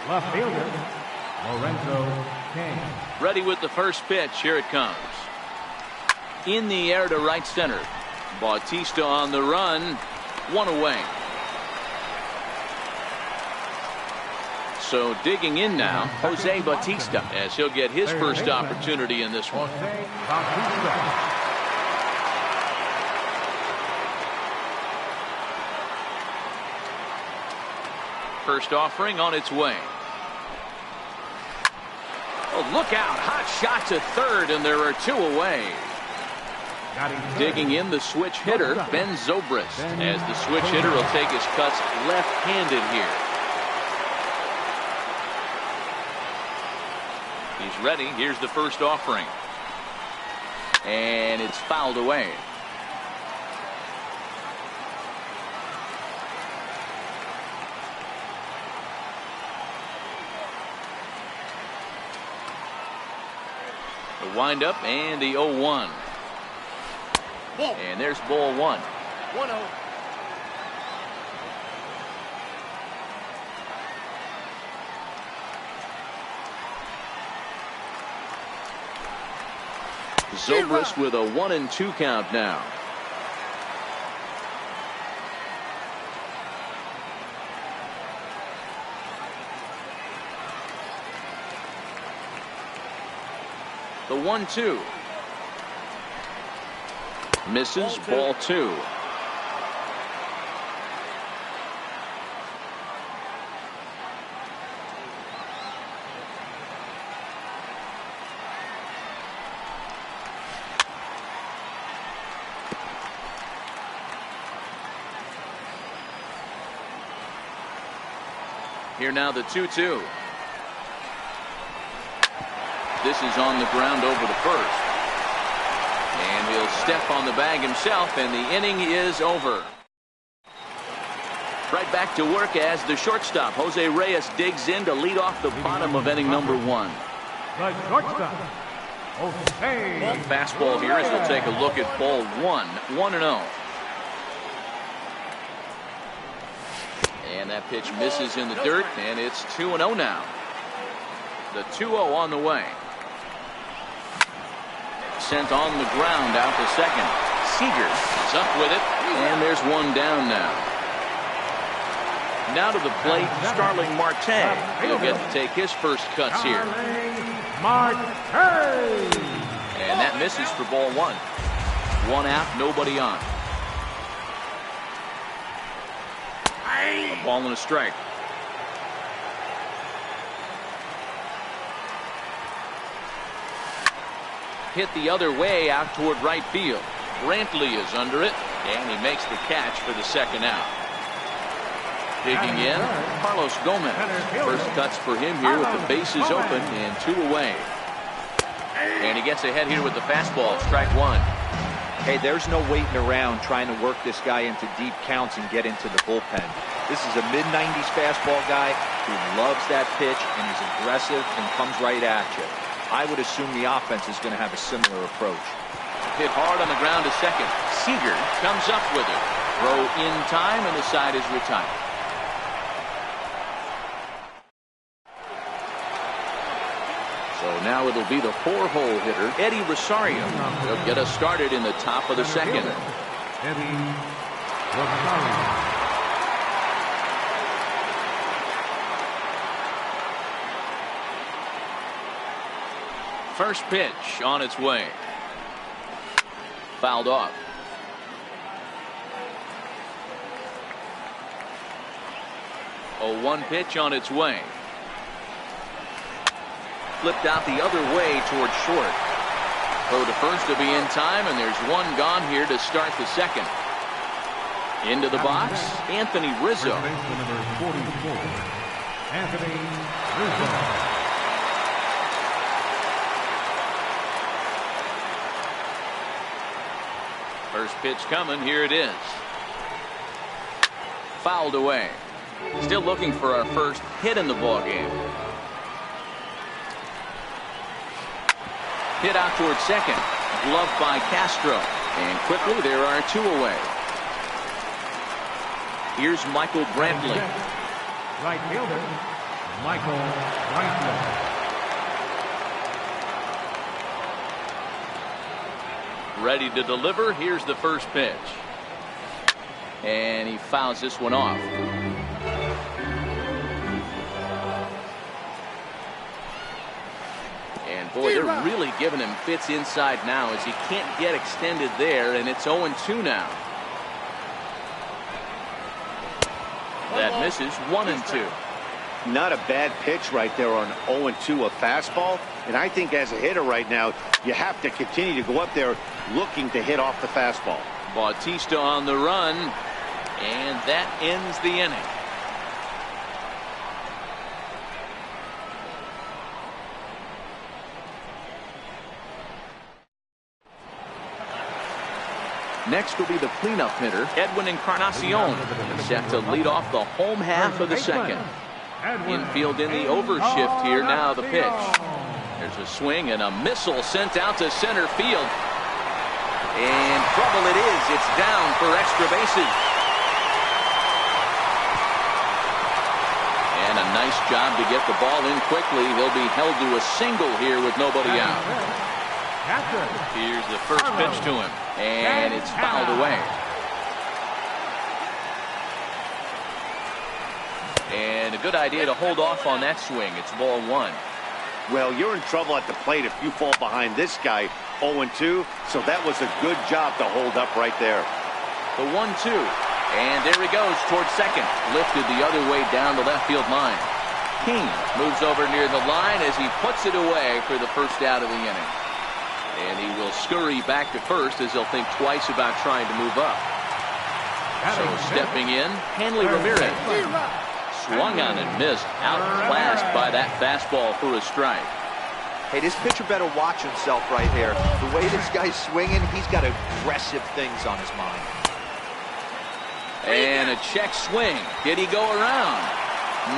Left fielder, Lorenzo King. Ready with the first pitch. Here it comes. In the air to right center. Bautista on the run. One away. So digging in now, Jose Bautista, as he'll get his first opportunity in this one. First offering on its way. Oh, look out. Hot shot to third, and there are two away. Digging in the switch hitter, Ben Zobrist, as the switch hitter will take his cuts left-handed here. He's ready. Here's the first offering. And it's fouled away. The windup and the 0-1. And there's ball one. 1-0. Zobrist with a 1-2 count now. The 1-2. Misses. Ball two. Here now the 2-2. This is on the ground over the first. And he'll step on the bag himself, and the inning is over. Right back to work as the shortstop, Jose Reyes, digs in to lead off the bottom of inning number one. The shortstop, Jose. Fastball here as we'll take a look at ball one. 1-0. And that pitch misses in the dirt, and it's 2-0 now. The 2-0 on the way. Sent on the ground out to second. Seager is up with it, and there's one down now. Now to the plate, Starling Marte. He'll get to take his first cuts here. Marte. And that misses for ball one. One out, nobody on. A ball and a strike. Hit the other way out toward right field. Brantley is under it, and he makes the catch for the second out. Digging in, Carlos Gomez. First cuts for him here with the bases open and two away. And he gets ahead here with the fastball. Strike one. Hey, there's no waiting around trying to work this guy into deep counts and get into the bullpen. This is a mid-90s fastball guy who loves that pitch, and he's aggressive and comes right at you. I would assume the offense is going to have a similar approach. Hit hard on the ground to second. Seager comes up with it. Throw in time, and the side is retired. So now it'll be the four-hole hitter, Eddie Rosario. He'll get us started in the top of the second. Eddie Rosario. First pitch on its way. Fouled off. A 1 pitch on its way. Flipped out the other way towards short. Throw to first to be in time, and there's one gone here to start the second. Into the box, Anthony Rizzo. Number 44, Anthony Rizzo. First pitch coming. Here it is. Fouled away. Still looking for our first hit in the ball game. Hit out towards second. Gloved by Castro. And quickly there are two away. Here's Michael Brantley. Right fielder, Michael Reinfeldt. Ready to deliver. Here's the first pitch. And he fouls this one off. And boy, they're really giving him fits inside now as he can't get extended there, and it's 0-2 now. That misses. 1-2. Not a bad pitch right there on 0-2, a fastball. And I think as a hitter right now, you have to continue to go up there looking to hit off the fastball. Bautista on the run, and that ends the inning. Next will be the cleanup hitter, Edwin Encarnacion, set to lead off the home half of the second. Infield in the overshift here. Now the pitch. There's a swing and a missile sent out to center field. And trouble it is. It's down for extra bases. And a nice job to get the ball in quickly. He'll be held to a single here with nobody out. Here's the first pitch to him. And it's fouled away. And a good idea to hold off on that swing. It's ball one. Well, you're in trouble at the plate if you fall behind this guy 0-2. So that was a good job to hold up right there. The 1-2. And there he goes towards second. Lifted the other way down the left field line. King moves over near the line as he puts it away for the first out of the inning. And he will scurry back to first as he'll think twice about trying to move up. So stepping in, Hanley Ramirez. Swung on and missed. Outclassed by that fastball for a strike. Hey, this pitcher better watch himself right here. The way this guy's swinging, he's got aggressive things on his mind. And a check swing. Did he go around?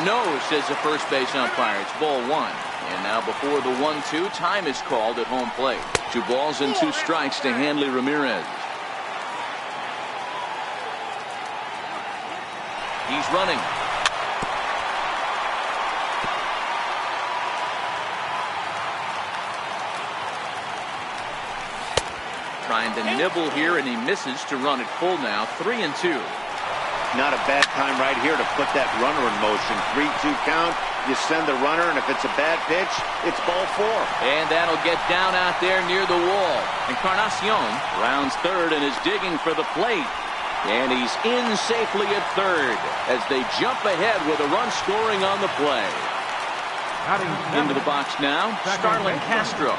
No, says the first base umpire. It's ball one. And now before the 1-2, time is called at home plate. 2 balls and 2 strikes to Hanley Ramirez. He's running. Trying to nibble here, and he misses to run it full now. 3-2. Not a bad time right here to put that runner in motion. 3-2 count. You send the runner, and if it's a bad pitch, it's ball 4. And that'll get down out there near the wall. Encarnacion rounds third and is digging for the plate. And he's in safely at third as they jump ahead with a run scoring on the play. Into the box now, Starlin Castro.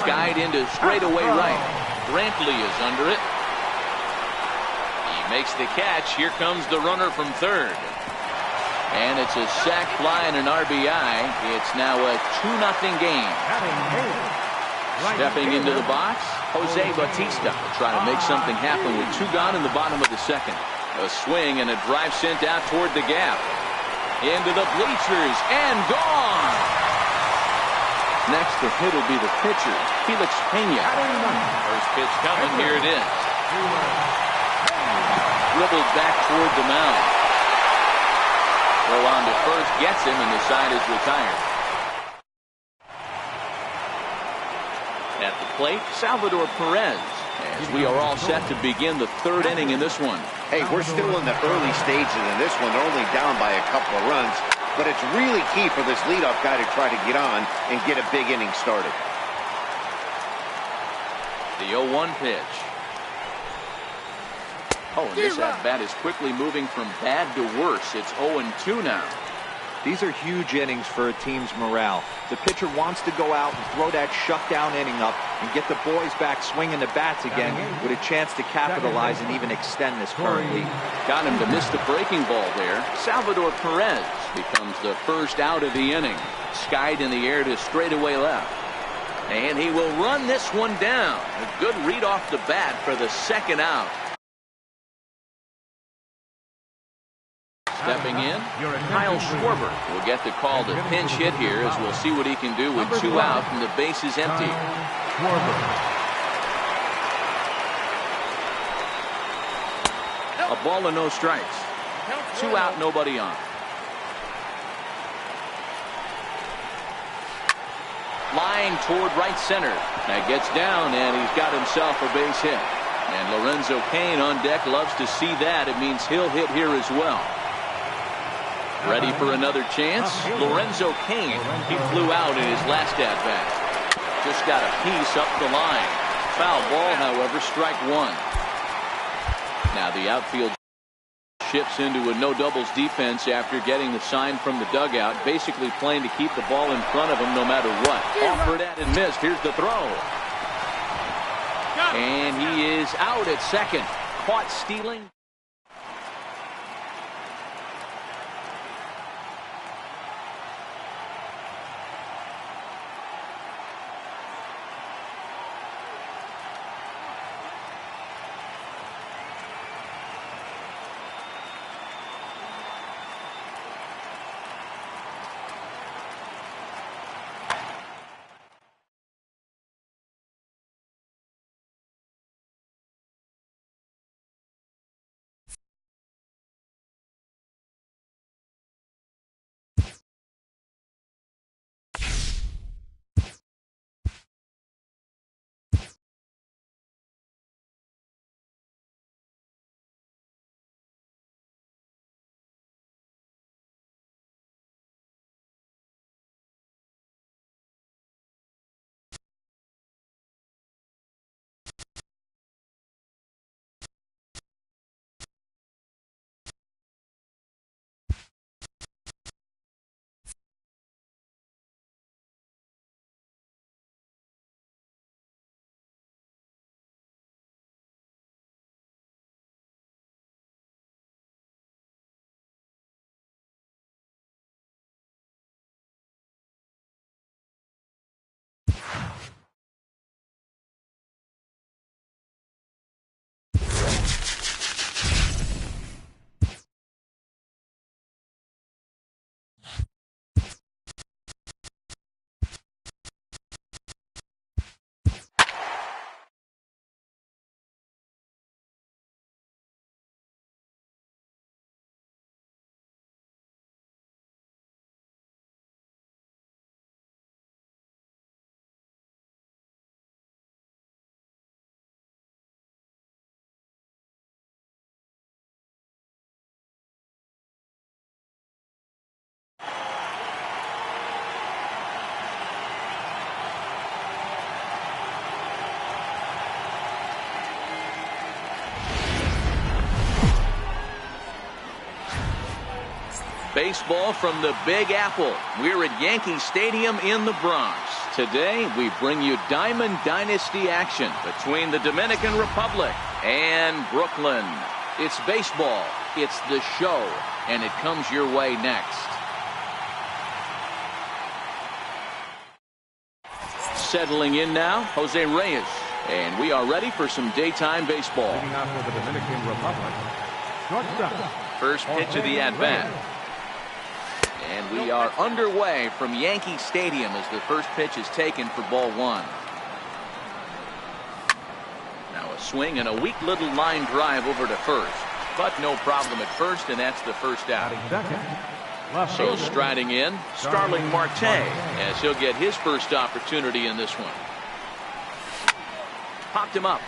Skied into straightaway right. Brantley is under it. He makes the catch. Here comes the runner from third. And it's a sac fly and an RBI. It's now a 2-0 game. Stepping into the box, Jose Bautista will try to make something happen with 2 gone in the bottom of the second. A swing and a drive sent out toward the gap. Into the bleachers and gone. Next to hit will be the pitcher, Felix Pena. First pitch coming. Here it is. Dribbled back toward the mound. Throw on to first, gets him, and the side is retired. At the plate, Salvador Perez, as we are all set to begin the 3rd inning in this one. Hey, we're still in the early stages in this one. They're only down by a couple of runs, but it's really key for this leadoff guy to try to get on and get a big inning started. The 0-1 pitch. Oh, and this at-bat is quickly moving from bad to worse. It's 0-2 now. These are huge innings for a team's morale. The pitcher wants to go out and throw that shutdown inning up and get the boys back swinging the bats again with a chance to capitalize and even extend this current lead. Got him to miss the breaking ball there. Salvador Perez becomes the first out of the inning. Skied in the air to straightaway left. And he will run this one down. A good read off the bat for the second out. Stepping in, Kyle Schwarber will get the call to pinch hit here as we'll see what he can do with 2 out and the base is empty. A ball and no strikes. 2 out, nobody on. Flying toward right center. That gets down, and he's got himself a base hit. And Lorenzo Cain on deck loves to see that. It means he'll hit here as well. Ready for another chance? Lorenzo Cain. He flew out in his last at-bat. Just got a piece up the line. Foul ball, however, strike one. Now the outfield shifts into a no doubles defense after getting the sign from the dugout, basically playing to keep the ball in front of him no matter what. Offered at and missed. Here's the throw. And he is out at second. Caught stealing. Baseball from the Big Apple. We're at Yankee Stadium in the Bronx. Today we bring you Diamond Dynasty action between the Dominican Republic and Brooklyn. It's baseball, it's the show, and it comes your way next. Settling in now, Jose Reyes. And we are ready for some daytime baseball. Leading off for the Dominican Republic, shortstop. First pitch of the at-bat. And we are underway from Yankee Stadium as the first pitch is taken for ball one. Now a swing and a weak little line drive over to first. But no problem at first, and that's the first out. So striding in, Starling Marte, as he'll get his first opportunity in this one. Popped him up.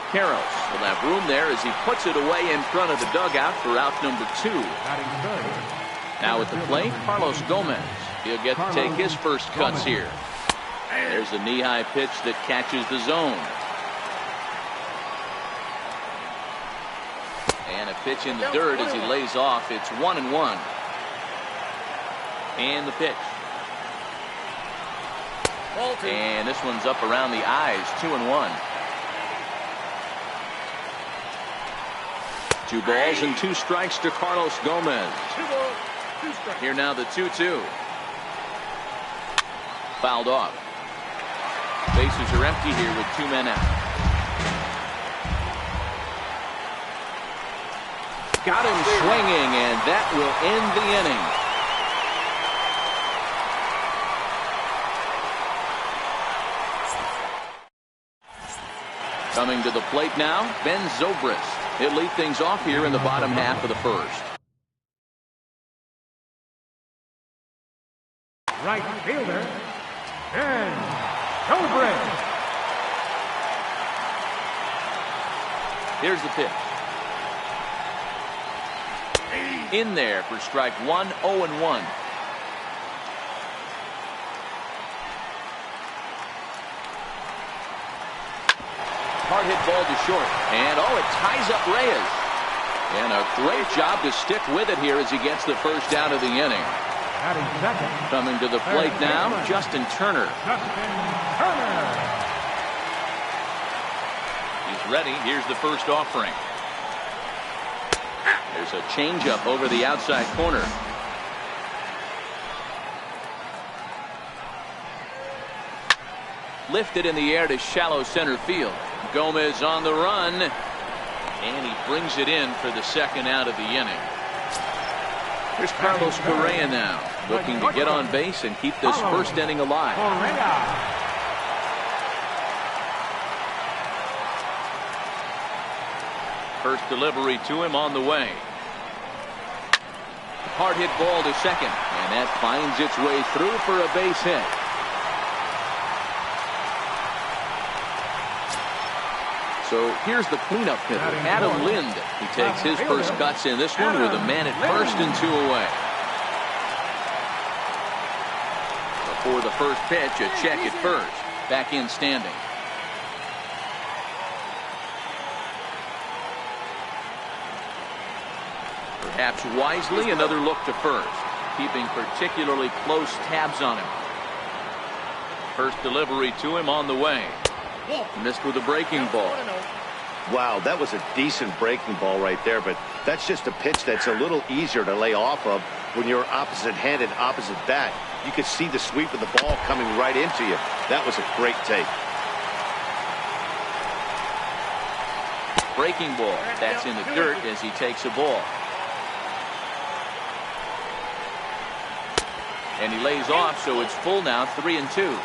Karros will have room there as he puts it away in front of the dugout for out number 2. Now at the plate, Carlos Gomez. He'll get to take his first cuts here. There's a knee-high pitch that catches the zone. And a pitch in the dirt as he lays off. It's 1-1. And the pitch. And this one's up around the eyes. 2-1. 2 balls and 2 strikes to Carlos Gomez. Here now the 2-2. Fouled off. Bases are empty here with 2 men out. Got him swinging, and that will end the inning. Coming to the plate now, Ben Zobrist. He'll lead things off here in the bottom half of the first. Right fielder, Ben Dobrik. Here's the pitch. In there for strike one, 0-1. Hard hit ball to short. And it ties up Reyes. And a great job to stick with it here as he gets the first out of the inning. Coming to the plate now, Justin Turner. He's ready. Here's the first offering. There's a changeup over the outside corner. Lifted in the air to shallow center field. Gomez on the run. And he brings it in for the second out of the inning. Here's Carlos Correa now, looking to get on base and keep this first inning alive. First delivery to him on the way. Hard hit ball to second, and that finds its way through for a base hit. So here's the cleanup hitter, Adam Lind. He takes his first cuts in this one with a man at first and 2 away. Before the first pitch, a check at first. Back in standing. Perhaps wisely, another look to first, keeping particularly close tabs on him. First delivery to him on the way. Missed with a breaking ball. Wow, that was a decent breaking ball right there, but that's just a pitch that's a little easier to lay off of when you're opposite-handed, opposite bat. You could see the sweep of the ball coming right into you. That was a great take. Breaking ball. That's in the dirt as he takes a ball. And he lays off, so it's full now, 3-2.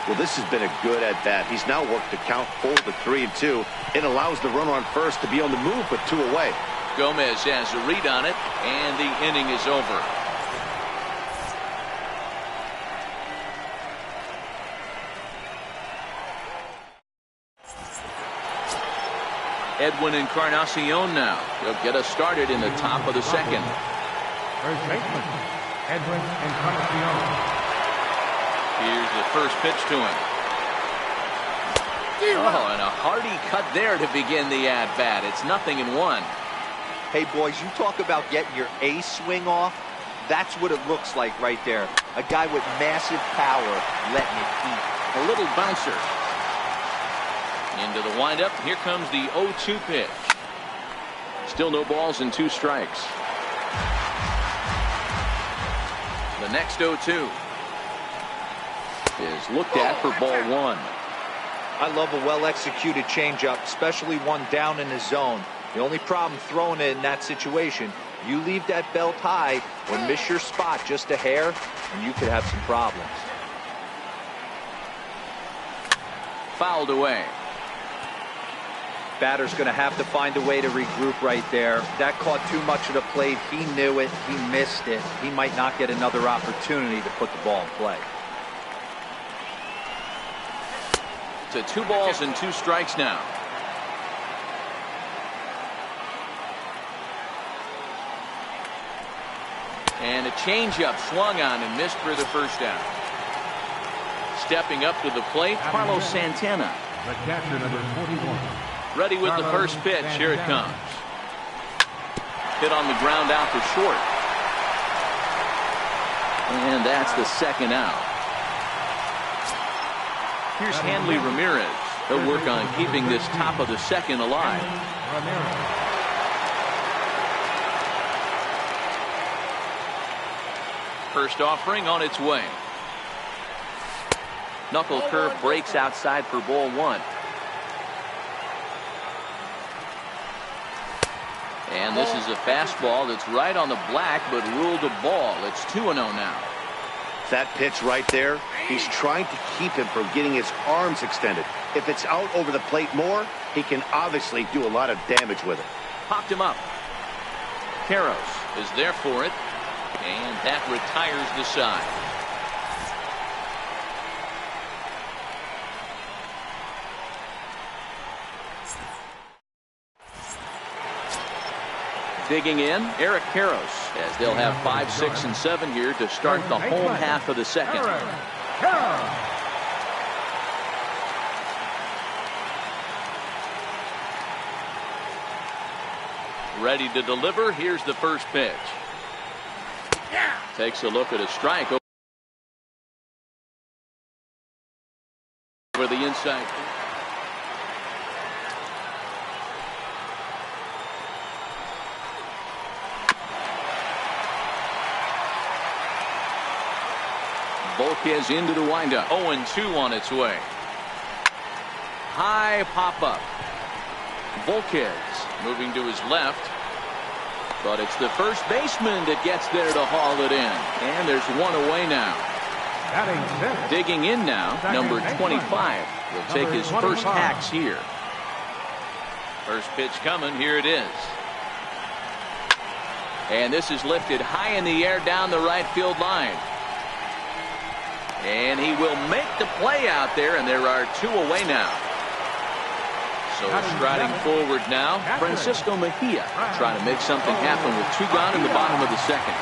Well, this has been a good at-bat. He's now worked the count full to 3-2. It allows the runner on first to be on the move with 2 away. Gomez has a read on it, and the inning is over. Edwin Encarnacion now. He'll get us started in the top of the second. First baseman, Edwin Encarnacion. Here's the first pitch to him. And a hearty cut there to begin the at-bat. It's 0-1. Hey, boys, you talk about getting your A swing off. That's what it looks like right there. A guy with massive power letting it eat. A little bouncer. Into the windup. Here comes the 0-2 pitch. Still no balls and 2 strikes. The next 0-2 is looked at for ball 1. I love a well-executed changeup, especially one down in the zone. The only problem throwing it in that situation, you leave that belt high or miss your spot just a hair, and you could have some problems. Fouled away. Batter's going to have to find a way to regroup right there. That caught too much of the plate. He knew it. He missed it. He might not get another opportunity to put the ball in play. To 2 balls and 2 strikes now. And a changeup swung on and missed for the first out. Stepping up to the plate, Carlos Santana. The catcher, number 41. Ready with the first pitch. Here it comes. Hit on the ground out to short. And that's the second out. Here's Hanley Ramirez. He'll work on keeping this top of the second alive. First offering on its way. Knuckle curve breaks outside for ball 1. And this is a fastball that's right on the black, but ruled a ball. It's 2-0 now. That pitch right there, he's trying to keep him from getting his arms extended. If it's out over the plate more, he can obviously do a lot of damage with it. Popped him up. Karros is there for it, and that retires the side. Digging in, Eric Karros, as they'll have 5, 6, and 7 here to start the home half of the second. Ready to deliver. Here's the first pitch. Takes a look at a strike over the inside. Volquez into the windup. 0-2 on its way. High pop-up. Volquez moving to his left. But it's the first baseman that gets there to haul it in. And there's one away now. Digging in now, number 25. Will take his first hacks here. First pitch coming. Here it is. And this is lifted high in the air down the right field line. And he will make the play out there, and there are 2 away now. So striding forward now, Francisco Mejia trying to make something happen with 2 gone in the bottom of the second.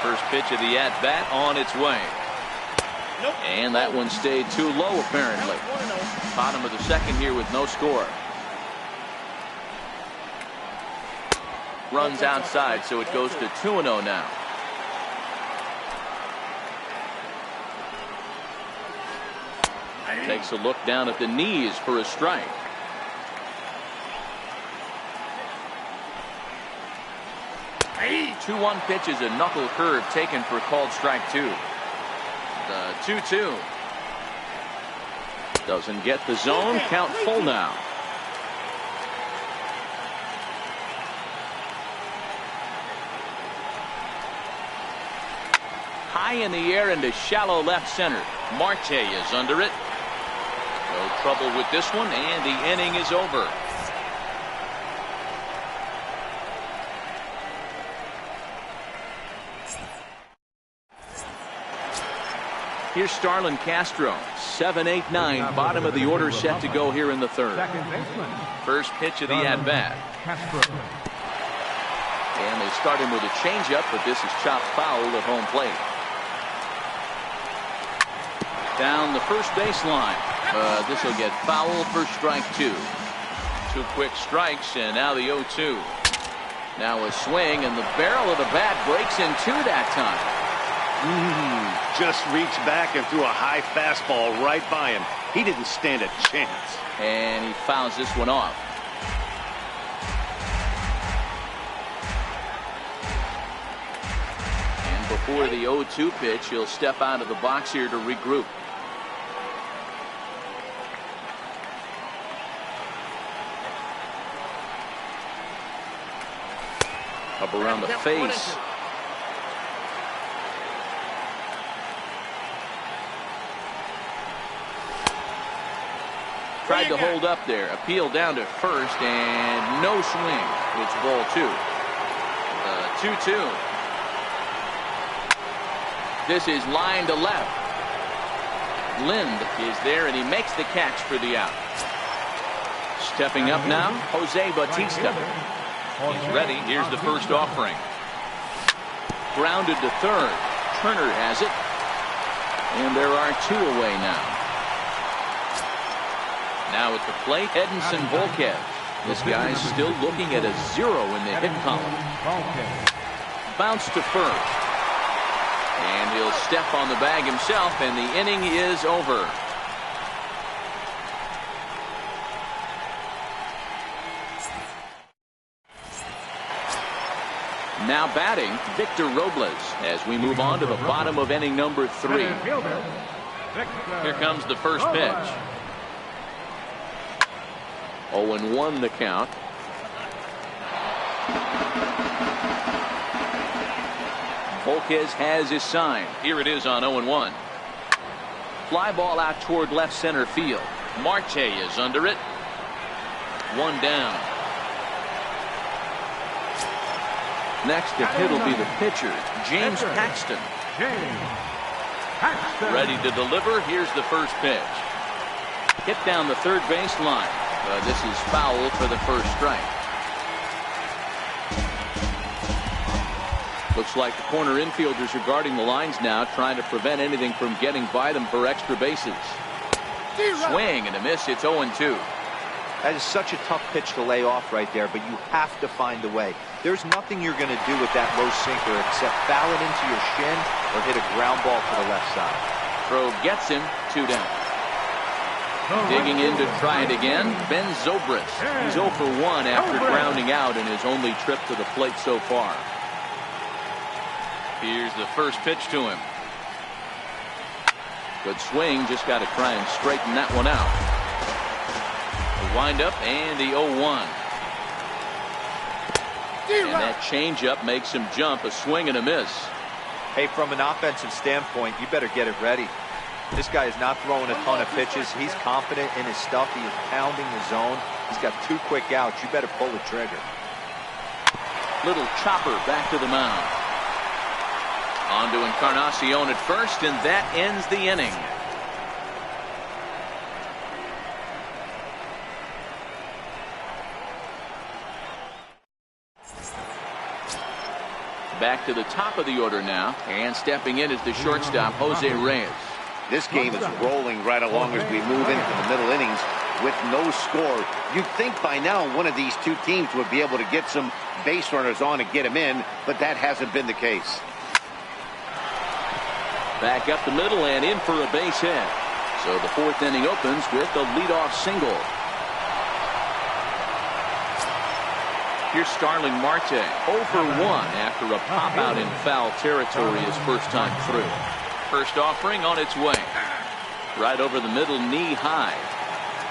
First pitch of the at-bat on its way. And that one stayed too low apparently. Bottom of the second here with no score. Runs outside, so it goes to 2-0 now. Takes a look down at the knees for a strike. A 2-1 pitch is a knuckle curve taken for called strike 2. The 2-2. Doesn't get the zone. Count full now. High in the air into shallow left center. Marte is under it. No trouble with this one, and the inning is over. Here's Starlin Castro. 7, 8, 9. Bottom of the order set to go here in the third. First pitch of the at-bat. And they start him with a changeup, but this is chopped foul at home plate. Down the first baseline. This will get foul for strike 2. 2 quick strikes, and now the 0-2. Now a swing, and the barrel of the bat breaks in 2 that time. Just reached back and threw a high fastball right by him. He didn't stand a chance. And he fouls this one off. And before the 0-2 pitch, he'll step out of the box here to regroup. Up around the face. Tried to hold up there. Appeal down to first, and no swing. It's ball 2. 2-2. This is line to left. Lind is there, and he makes the catch for the out. Stepping up now, Jose Bautista. He's ready. Here's the first offering. Grounded to third. Turner has it. And there are 2 away now. Now at the plate, Edinson Volquez. This guy's still looking at a 0 in the hit column. Bounce to first. And he'll step on the bag himself, and the inning is over. Now batting, Victor Robles, as we move on to the bottom of inning number 3. Here comes the first pitch. 0-1 the count. Volquez has his sign. Here it is on 0-1. Fly ball out toward left center field. Marte is under it. 1 down. Next to hit will be the pitcher, James Paxton. Ready to deliver. Here's the first pitch. Hit down the third base line. This is foul for the first strike. Looks like the corner infielders are guarding the lines now, trying to prevent anything from getting by them for extra bases. Swing and a miss. It's 0-2. That is such a tough pitch to lay off right there, but you have to find a way. There's nothing you're going to do with that low sinker except foul it into your shin or hit a ground ball to the left side. Throw gets him. 2 down. Digging in to try it again, Ben Zobrist. He's 0 for 1 after grounding out in his only trip to the plate so far. Here's the first pitch to him. Good swing, just got to try and straighten that one out. The windup and the 0-1. And that changeup makes him jump. A swing and a miss. Hey, from an offensive standpoint, you better get it ready. This guy is not throwing a ton of pitches. He's confident in his stuff. He is pounding the zone. He's got 2 quick outs. You better pull the trigger. Little chopper back to the mound. On to Encarnacion at first, and that ends the inning. Back to the top of the order now, and stepping in is the shortstop, Jose Reyes. This game is rolling right along as we move into the middle innings with no score. You'd think by now one of these two teams would be able to get some base runners on and get them in, but that hasn't been the case. Back up the middle and in for a base hit. So the 4th inning opens with a leadoff single. Here's Starling Marte, 0 for 1 after a pop out in foul territory his first time through. First offering on its way. Right over the middle, knee high.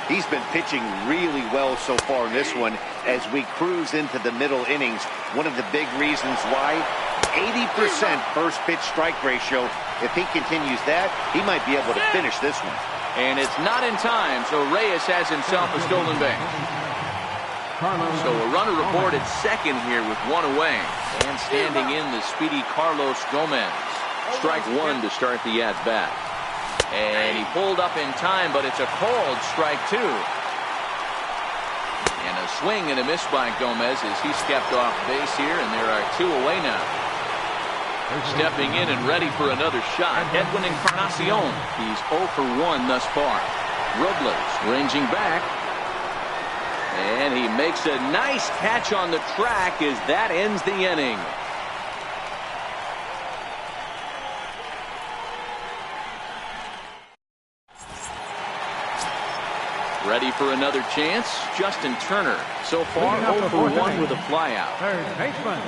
He's been pitching really well so far in this one as we cruise into the middle innings. One of the big reasons why, 80% first pitch strike ratio. If he continues that, he might be able to finish this one. And it's not in time, so Reyes has himself a stolen base. So a runner aboard at second here with 1 away. And standing in the speedy Carlos Gomez. Strike 1 to start the at-bat. And he pulled up in time, but it's a called strike 2. And a swing and a miss by Gomez as he's kept off base here, and there are 2 away now. Stepping in and ready for another shot, Edwin Encarnacion. He's 0 for 1 thus far. Robles ranging back. And he makes a nice catch on the track as that ends the inning. Ready for another chance, Justin Turner. So far 0 for 1 with a flyout. Third baseman,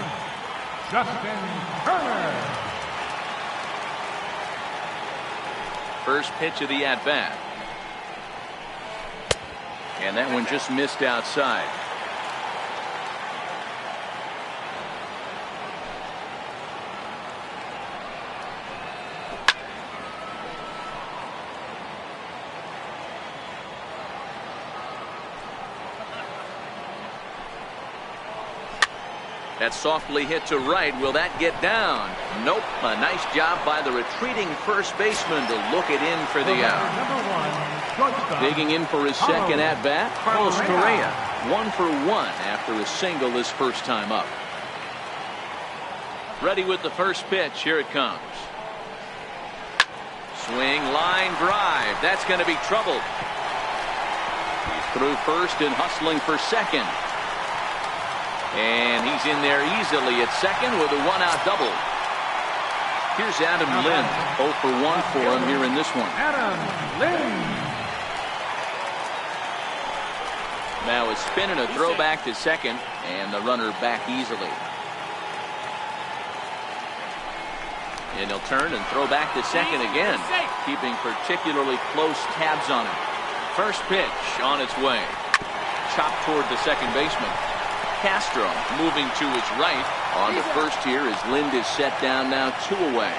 Justin Turner. First pitch of the at-bat. And that one just missed outside. That softly hit to right. Will that get down? Nope. A nice job by the retreating first baseman to look it in for the out. Digging in for his second at-bat, Carlos Correa. 1 for 1 after a single his first time up. Ready with the first pitch. Here it comes. Swing, line drive. That's going to be trouble. He's through first and hustling for second. And he's in there easily at second with a 1-out double. Here's Adam Lind. 0 for 1 for him here in this one. Adam Lind. Now a spin and a throw back to second, and the runner back easily. And he'll turn and throw back to second again, keeping particularly close tabs on him. First pitch on its way. Chopped toward the second baseman. Castro moving to his right. On to first here as Lind is set down now 2 away.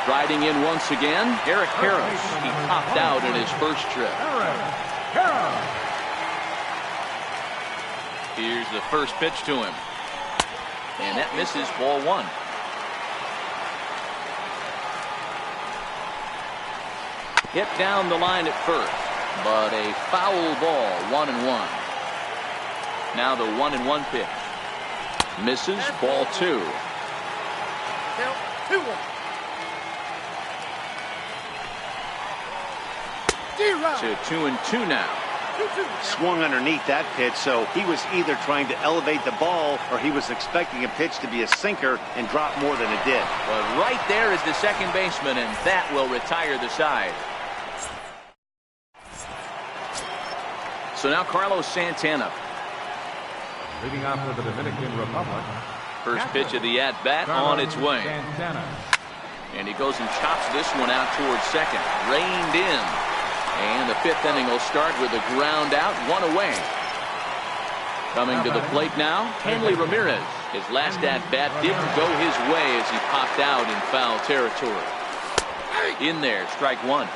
Riding in once again, Eric Harris. He popped out in his first trip. Here's the first pitch to him. And that misses, ball 1. Hit down the line at first, but a foul ball, 1-1. Now the 1-1 pitch. Misses. Ball 2. Count 2-1. To 2-2 now. Swung underneath that pitch, so he was either trying to elevate the ball or he was expecting a pitch to be a sinker and drop more than it did. But right there is the second baseman, and that will retire the side. So now Carlos Santana. Leading off for the Dominican Republic. First pitch of the at-bat on its way. Santana. And he goes and chops this one out towards second. Reined in. And the fifth inning will start with a ground out, 1 away. Coming to the plate now, Hanley Ramirez. His last at-bat didn't go his way as he popped out in foul territory. In there, strike 1.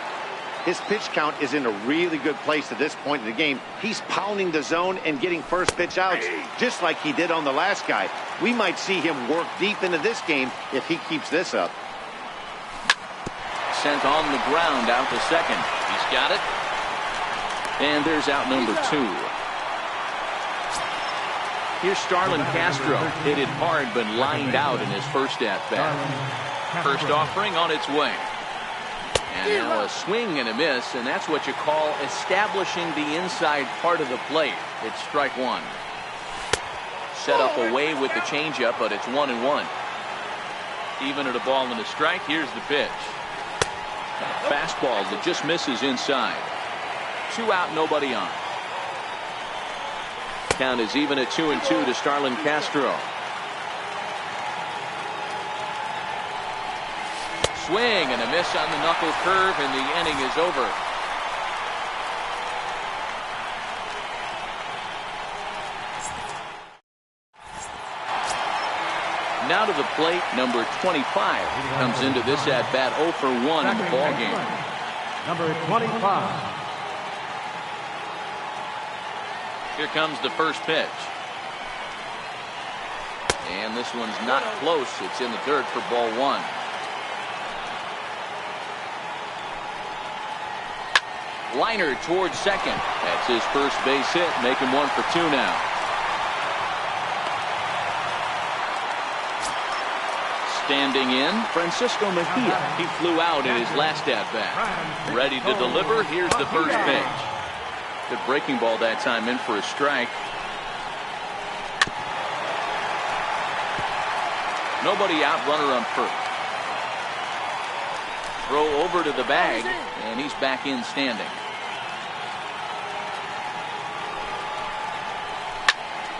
His pitch count is in a really good place at this point in the game. He's pounding the zone and getting first pitch outs, just like he did on the last guy. We might see him work deep into this game if he keeps this up. Sent on the ground out to second. He's got it. And there's out number 2. Here's Starlin Castro. Hit it hard but lined out in his first at-bat. First offering on its way. And now a swing and a miss, and that's what you call establishing the inside part of the plate. It's strike 1. Set up away with the changeup, but it's 1-1. Even at a ball and a strike, here's the pitch. A fastball that just misses inside. 2 out, nobody on. Count is even at 2-2 to Starlin Castro. Swing and a miss on the knuckle curve, and the inning is over. Now to the plate, number 25 comes into this at bat 0 for 1 in the ball game. Number 25. Here comes the first pitch. And this one's not close. It's in the dirt for ball 1. Liner towards second. That's his first base hit, making 1 for 2 now. Standing in, Francisco Mejia. He flew out in his last at-bat. Ready to deliver. Here's the first pitch. Good breaking ball that time, in for a strike. Nobody out, runner on first. Throw over to the bag, and he's back in standing.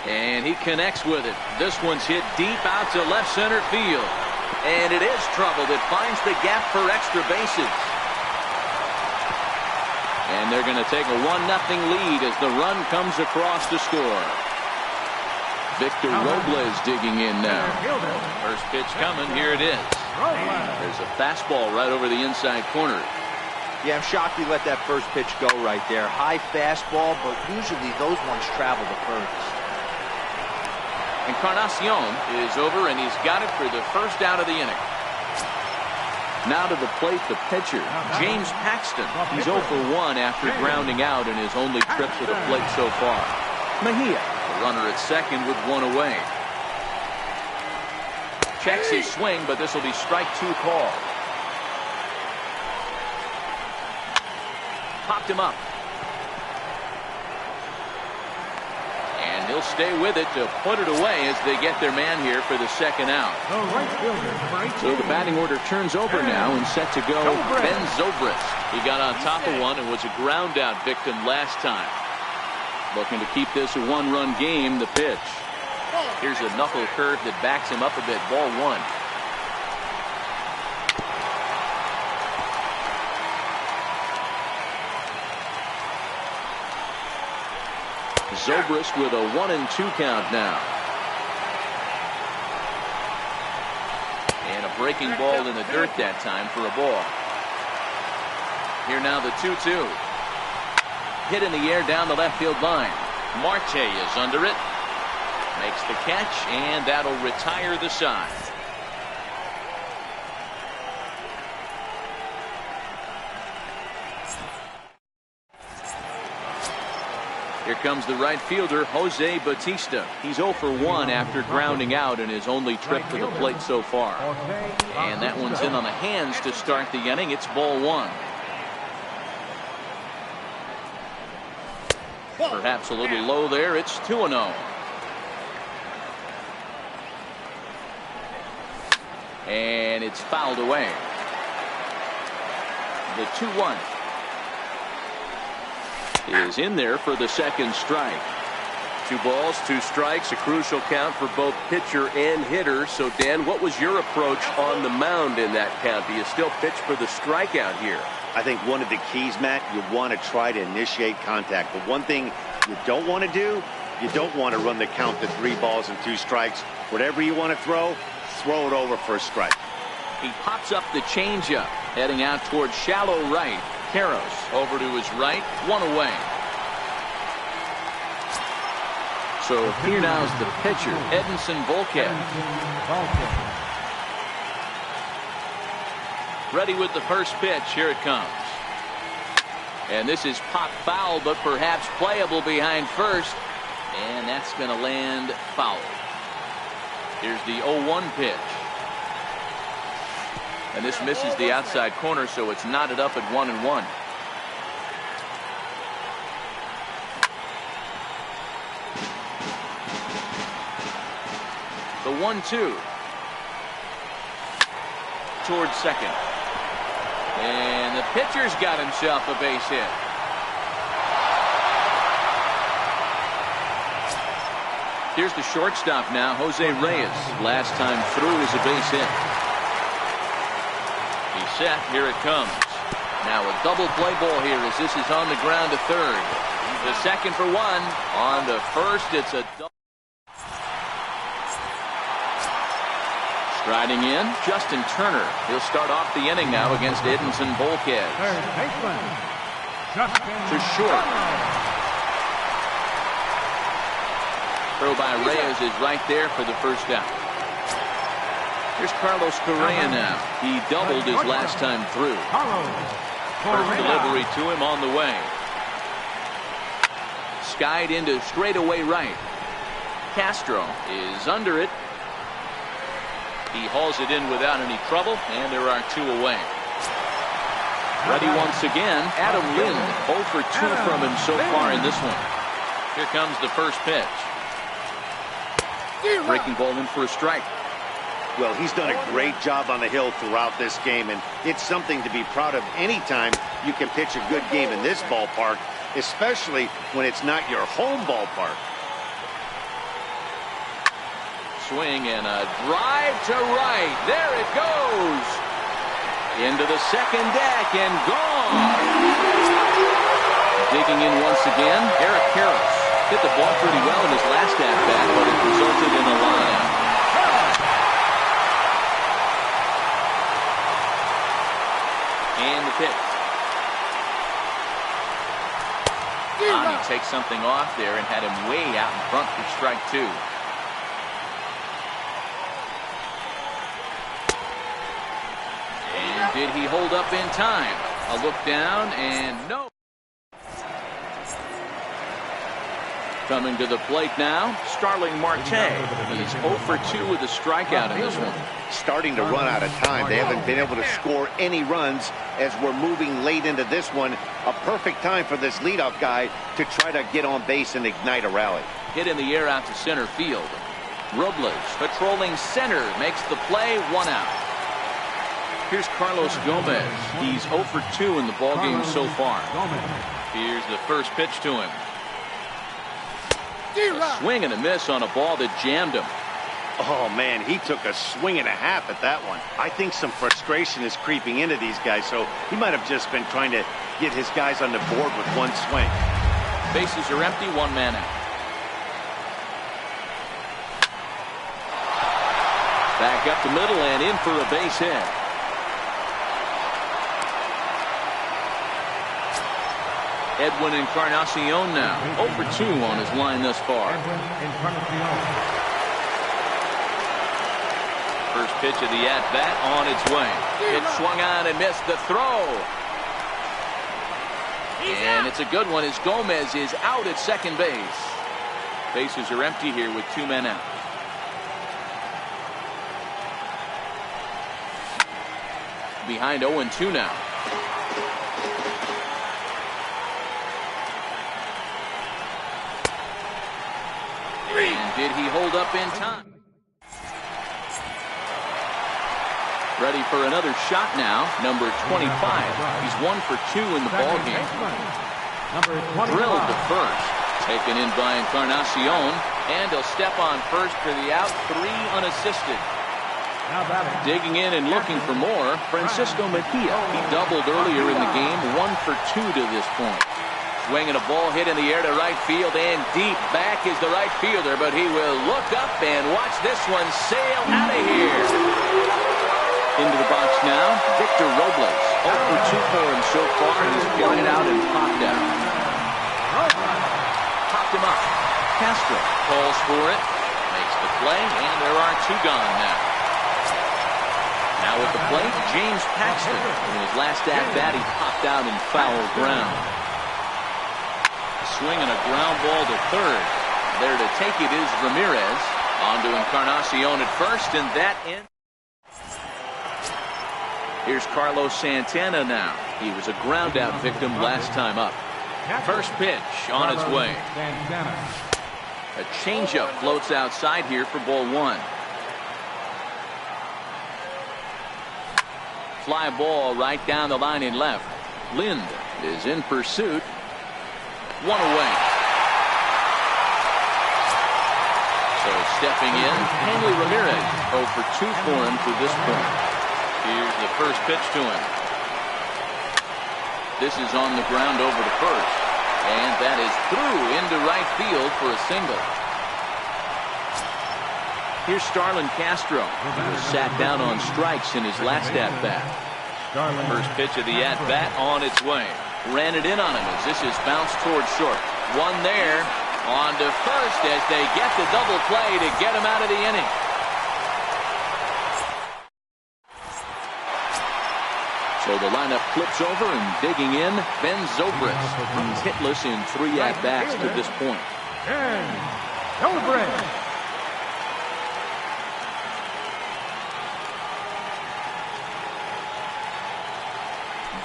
And he connects with it. This one's hit deep out to left center field. And it is trouble that finds the gap for extra bases. And they're going to take a 1-0 lead as the run comes across to score. Victor Robles digging in now. First pitch coming. Here it is. There's a fastball right over the inside corner. Yeah, I'm shocked he let that first pitch go right there. High fastball, but usually those ones travel to first. Encarnacion is over, and he's got it for the first out of the inning. Now to the plate, the pitcher, James Paxton. He's 0 for 1 after grounding out in his only trip to the plate so far. Mejia, the runner at second with 1 away. Checks his swing, but this will be strike 2 call. Popped him up. And he'll stay with it to put it away as they get their man here for the second out. So the batting order turns over now and set to go Ben Zobrist. He got on top of one and was a ground out victim last time. Looking to keep this a 1-run game. The pitch. Here's a knuckle curve that backs him up a bit. Ball 1. Zobrist with a 1-2 count now. And a breaking ball in the dirt that time for a ball. Here now the 2-2. Hit in the air down the left field line. Marte is under it. Makes the catch, and that'll retire the side. Here comes the right fielder, Jose Bautista. He's 0 for 1 after grounding out in his only trip to the plate so far. And that one's in on the hands to start the inning. It's ball 1. Perhaps a little low there. It's 2-0. And it's fouled away. The 2-1 is in there for the second strike. 2 balls, 2 strikes, a crucial count for both pitcher and hitter. So, Dan, what was your approach on the mound in that count? Do you still pitch for the strikeout here? I think one of the keys, Matt, you want to try to initiate contact. But one thing you don't want to do, you don't want to run the count to 3 balls and 2 strikes. Whatever you want to throw it over for a strike. He pops up the changeup, heading out towards shallow right. Karros over to his right, 1 away. So here now is the pitcher, Edinson Volquez. Ready with the first pitch. Here it comes. And this is popped foul, but perhaps playable behind first. And that's going to land foul. Here's the 0-1 pitch. And this misses the outside corner, so it's knotted up at 1-1. The 1-2 towards second. And the pitcher's got himself a base hit. Here's the shortstop now, Jose Reyes. Last time through is a base hit. He's set. Here it comes. Now a double play ball here as this is on the ground to third. The second for 1. On to first, it's a double. Striding in, Justin Turner. He'll start off the inning now against Edinson Volquez. Third baseman, Justin To short. Throw by Reyes is right there for the first out. Here's Carlos Correa now. He doubled his last time through. First delivery to him on the way. Skied into straightaway right. Castro is under it. He hauls it in without any trouble, and there are 2 away. Ready once again, Adam Lind. 0 for 2 from him so far in this one. Here comes the first pitch. Breaking ball in for a strike. Well, he's done a great job on the hill throughout this game, and it's something to be proud of anytime you can pitch a good game in this ballpark, especially when it's not your home ballpark. Swing and a drive to right. There it goes. Into the second deck and gone. Digging in once again, Eric Karros. Hit the ball pretty well in his last at-bat, but it resulted in a line. And the pitch. He takes something off there and had him way out in front for strike 2. And did he hold up in time? A look down and no. Coming to the plate now, Starling Marte. He's 0 for 2 with a strikeout in this one. Starting to run out of time. They haven't been able to score any runs as we're moving late into this one. A perfect time for this leadoff guy to try to get on base and ignite a rally. Hit in the air out to center field. Robles patrolling center makes the play, 1 out. Here's Carlos Gomez. He's 0 for 2 in the ballgame so far. Here's the first pitch to him. A swing and a miss on a ball that jammed him. Oh, man, he took a swing and a half at that one. I think some frustration is creeping into these guys, so he might have just been trying to get his guys on the board with one swing. Bases are empty, 1 man out. Back up the middle and in for a base hit. Edwin Encarnacion now 0 for 2 on his line thus far. First pitch of the at-bat on its way. It swung on and missed the throw. And it's a good one as Gomez is out at second base. Bases are empty here with 2 men out. Behind 0-2 now. And did he hold up in time? Ready for another shot now. Number 25. He's 1 for 2 in the ball game. Drilled to first. Taken in by Encarnacion. And he'll step on first for the out. 3 unassisted. Digging in and looking for more, Francisco Mejia. He doubled earlier in the game. 1 for 2 to this point. Swinging a ball hit in the air to right field and deep. Back is the right fielder, but he will look up and watch this one sail out of here. Into the box now, Victor Robles. 0 for 2 for him so far. He's flied out and popped out. Popped him up. Castro calls for it. Makes the play, and there are 2 gone now. Now at the plate, James Paxton. In his last at-bat, he popped out in foul ground. Swinging a ground ball to third. There to take it is Ramirez. On to Encarnacion at first, and that ends. Here's Carlos Santana now. He was a ground out victim last time up. First pitch on its way. A changeup floats outside here for ball 1. Fly ball right down the line in left. Lind is in pursuit. 1 away. So stepping in, Henry Ramirez. 0 for 2 for him to this point. Here's the first pitch to him. This is on the ground over to first. And that is through into right field for a single. Here's Starlin Castro. He was sat down on strikes in his last at-bat. First pitch of the at-bat on its way. Ran it in on him as this is bounced towards short. 1 there. On to first as they get the double play to get him out of the inning. So the lineup flips over and digging in, Ben Zobrist. He's hitless in 3 at-bats to this point. Zobrist.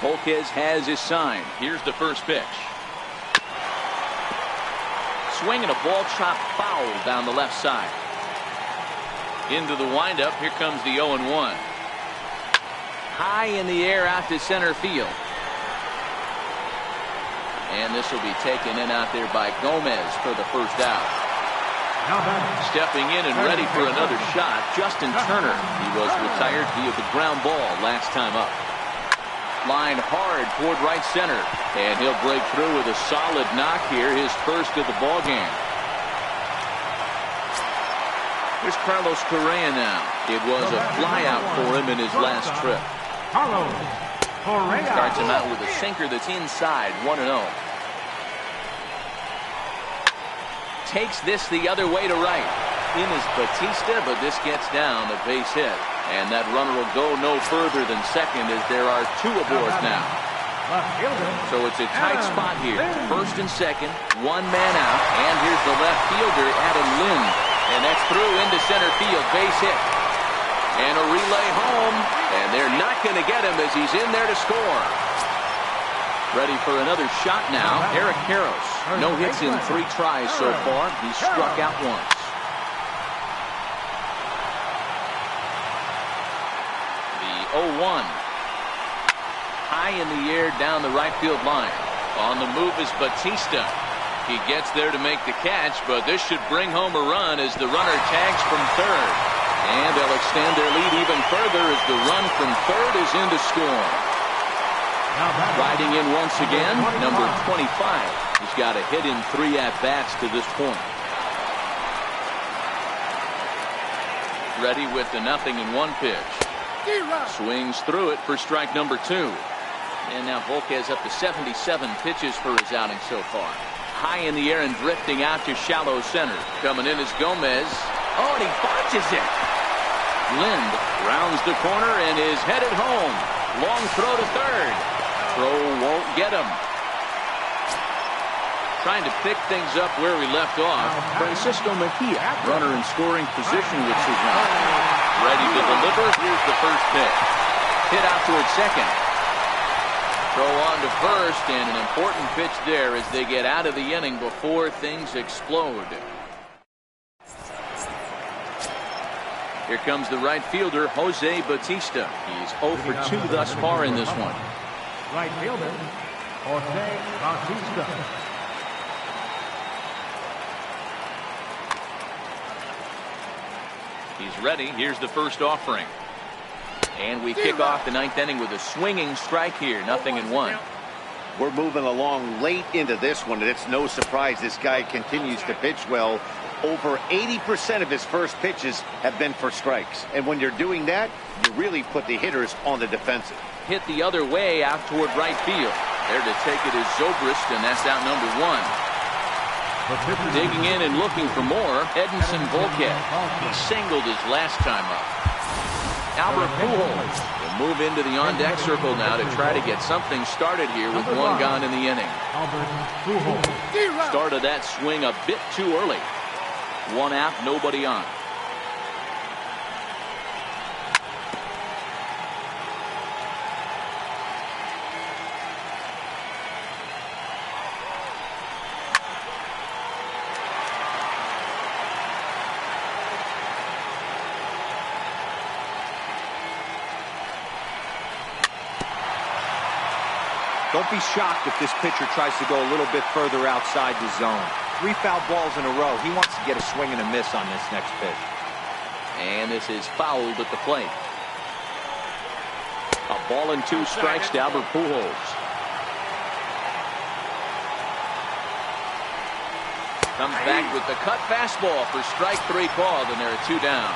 Volquez has his sign. Here's the first pitch. Swinging a ball chopped foul down the left side. Into the windup. Here comes the 0-1. High in the air out to center field. And this will be taken in out there by Gomez for the first out. Stepping in and ready for another shot, Justin Turner. He was retired via the ground ball last time up. Line hard toward right center. And he'll break through with a solid knock here, his first of the ball game. Here's Carlos Correa now. It was a flyout for him in his last trip. Starts him out with a sinker that's inside, 1-0. Takes this the other way to right. In is Batista, but this gets down, a base hit. And that runner will go no further than second as there are 2 aboard now. So it's a tight spot here. First and second, 1 man out. And here's the left fielder, Adam Lind. And that's through into center field, base hit. And a relay home. And they're not going to get him as he's in there to score. Ready for another shot now, Eric Karros. No hits in 3 tries so far. He's struck out once. The 0-1. High in the air down the right field line. On the move is Batista. He gets there to make the catch, but this should bring home a run as the runner tags from third. And they'll extend their lead even further as the run from third is in to score. Riding in once again, number 25. He's got a hit in 3 at-bats to this point. Ready with the 0-1 pitch. Swings through it for strike number 2. And now Volquez up to 77 pitches for his outing so far. High in the air and drifting out to shallow center. Coming in is Gomez. Oh, and he botches it. Lind rounds the corner and is headed home. Long throw to third. Throw won't get him. Trying to pick things up where we left off. Francisco Mejia, runner in scoring position with Suzanne. Ready to deliver. Here's the first pitch. Hit out towards second. Throw on to first, and an important pitch there as they get out of the inning before things explode. Here comes the right fielder, Jose Bautista. He's 0 for 2 thus far in this one. Right fielder, Jose Bautista. He's ready. Here's the first offering. And we kick off the 9th inning with a swinging strike here. 0-1. We're moving along late into this one, and it's no surprise this guy continues to pitch well. Over 80% of his first pitches have been for strikes. And when you're doing that, you really put the hitters on the defensive. Hit the other way out toward right field. There to take it is Zobrist, and that's out number 1. Digging in and looking for more, Edinson Volquez. He singled his last time up. Albert Pujols will move into the on-deck circle now to try to get something started here with 1 gone in the inning. Started that swing a bit too early. 1 out, nobody on. Don't be shocked if this pitcher tries to go a little bit further outside the zone. 3 foul balls in a row. He wants to get a swing and a miss on this next pitch. And this is fouled at the plate. A ball and 2 strikes to Albert Pujols. Comes back with the cut fastball for strike 3 called, and there are 2 down.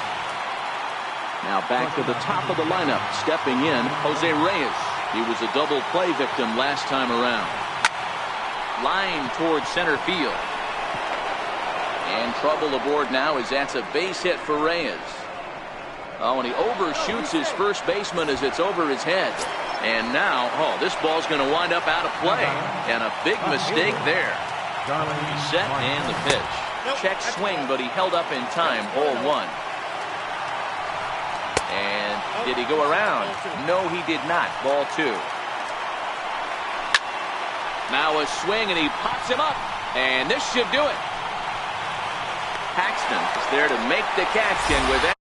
Now back to the top of the lineup. Stepping in, Jose Reyes. He was a double play victim last time around. Line towards center field. And trouble aboard now as that's a base hit for Reyes. Oh, and he overshoots his first baseman as it's over his head. And now, this ball's going to wind up out of play. And a big mistake there. Set and the pitch. Check swing, but he held up in time. Ball 1. And did he go around? No, he did not. Ball 2. Now a swing, and he pops him up. And this should do it. Paxton is there to make the catch, and with that,